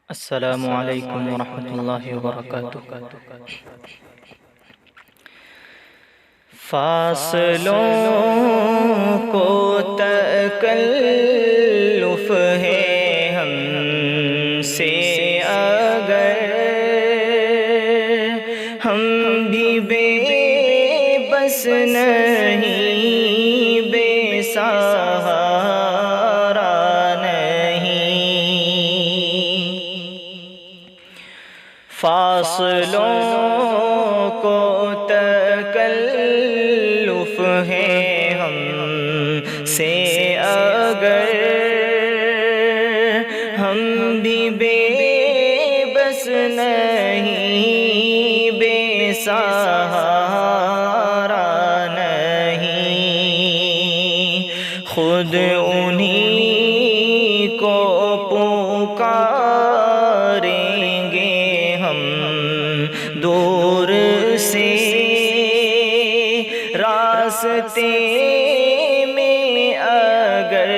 السلام علیکم ورحمۃ اللہ وبرکاتہ۔ فاصلوں کو تکلف ہے ہم سے اگر ہم بھی بے بس نہیں، بے سہارا فاصلوں کو تکلف ہے ہم سے اگر ہم بھی بے بس نہیں، بے سہارا نہیں، خود انہی کو پکاریں گے ہم دور سے، راستے میں اگر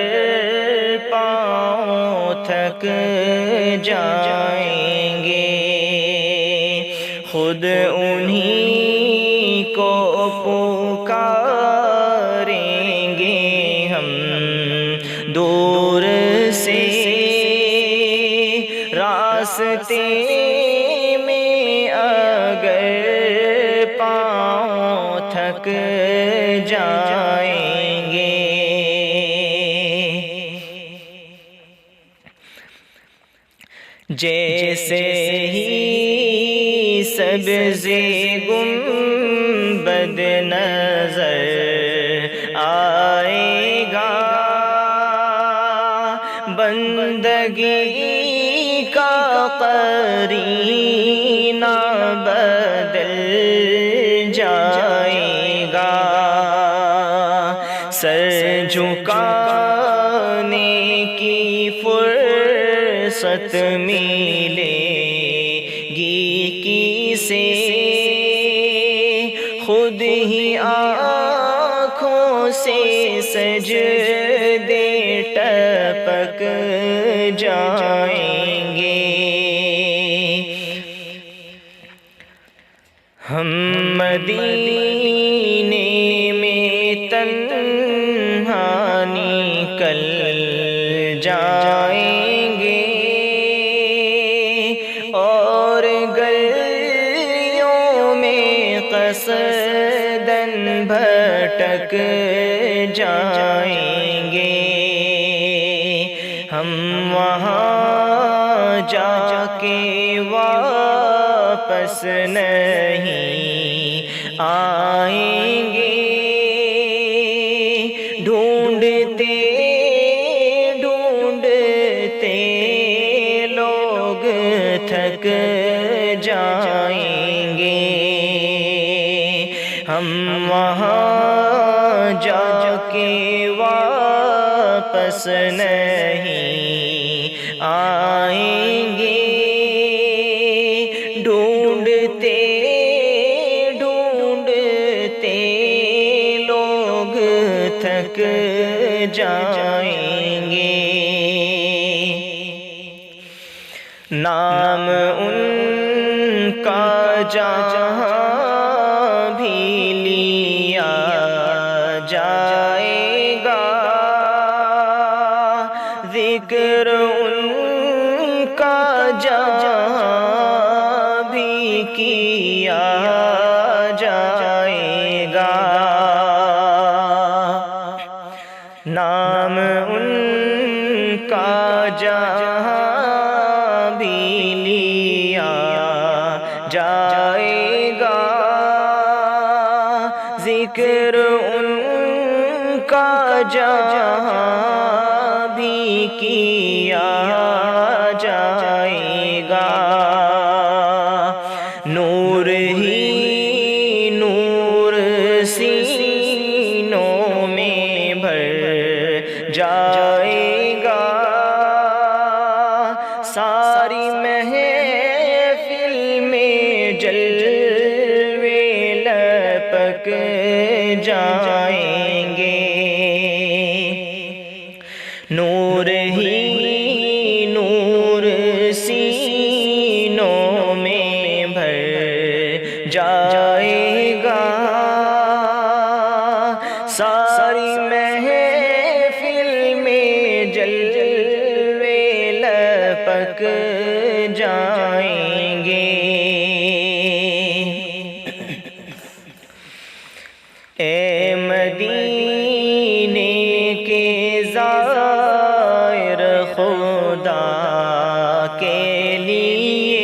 پاؤں تھک جائیں گے، خود انہی کو پکاریں گے ہم دور سے، راستے پاؤں تھک جائیں گے۔ جیسے ہی سبز گنبد نظر آئے گا، بندگی کا قرینہ بدل جائے گا، سر جھکانے کی فرصت ملے گی کسے، خود ہی آنکھوں سے سجدے ٹپک جائیں گے۔ ہم مدینے میں تنہا نکل جائیں گے، اور گلیوں میں قصداً بھٹک جائیں گے، ہم وہاں جا کے واپس نہیں آئیں گے، ڈھونڈتے ڈھونڈتے لوگ تھک جائیں گے، ہم وہاں جا کے واپس نہیں آئیں گے، ڈھونڈتے ڈھونڈتے لوگ تھک جائیں گے۔ نام ان کا جہاں بھی لیا جائے گا، ذکر ان کا جہاں بھی کیا جائے گا، نام ان کا جہاں بھی لیا جائے گا، ذکر ان کا جہاں بھی کیا جائے گا، نور ہی نور سینوں میں بھر جائے گا، ساری محفل میں جلوے لپک جائیں گے، نور ہی نور سی اے مدینے کے زائر خدا کے لیے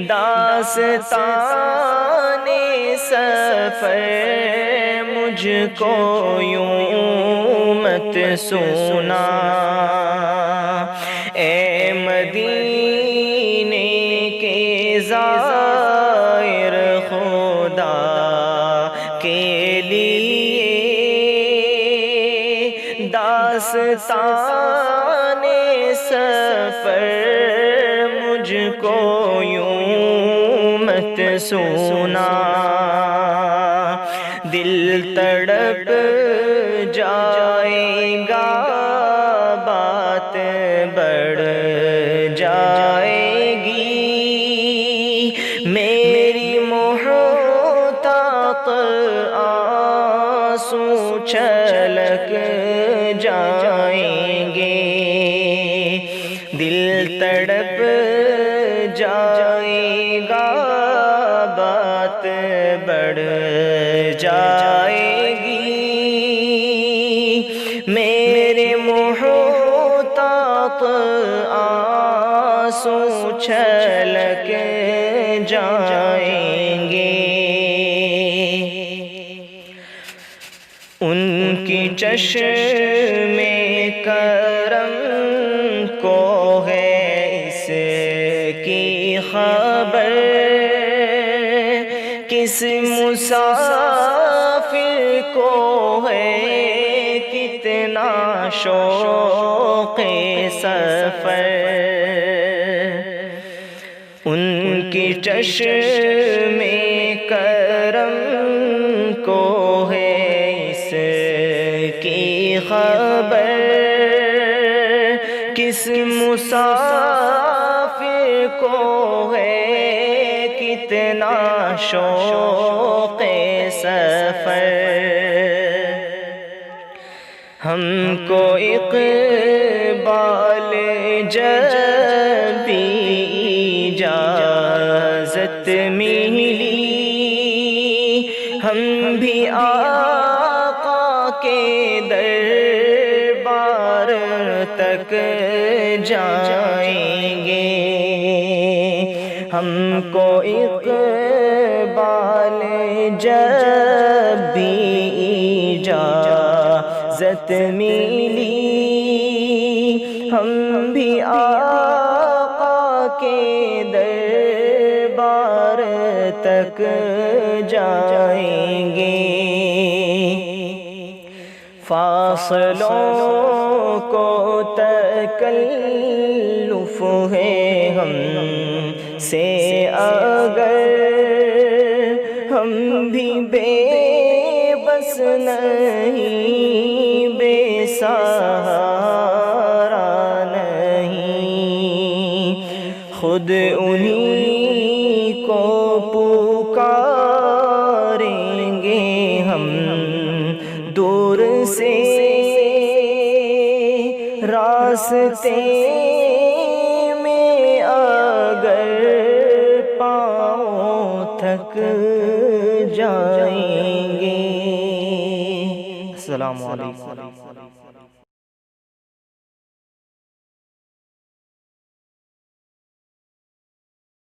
داستان سفر مجھ کو یوں مت سنا، اے مدینے کے زائر خدا کے لیے داستان سفر مجھ کو یوں مت سنا، دل تڑپ جائے گا بات بڑھ جائے گی، میری محتاط آنسو چھلک جائیں گے، دل تڑپ جائے گا بات بڑھ جائے گی، میرے محتاط آنسو چھلک جائیں گے، ان کی چشم کرم کو ہے اس کی خبر، کس مسافر کو ہے کتنا شوق سفر، ان کی چشم کرم کو ہے اس کی خبر، کس مسافر کو ہے کتنا شوق سفر، ہم کو اقبال جب بھی اجازت ملی، ہم بھی آقا کے دربار تک جائیں گے، ہم کو اقبال جب بھی اجازت ملی، ہم بھی آقا کے دربار تک جائیں گے، فاصلوں کو تکلف ہے ہم سے اگر، ہم بھی بے بس نہیں، بے سہارا نہیں، خود انہی کو پکاریں گے ہم دور سے، راستے میں اگر پاؤں تھک جائیں گے۔ السلام علیکم۔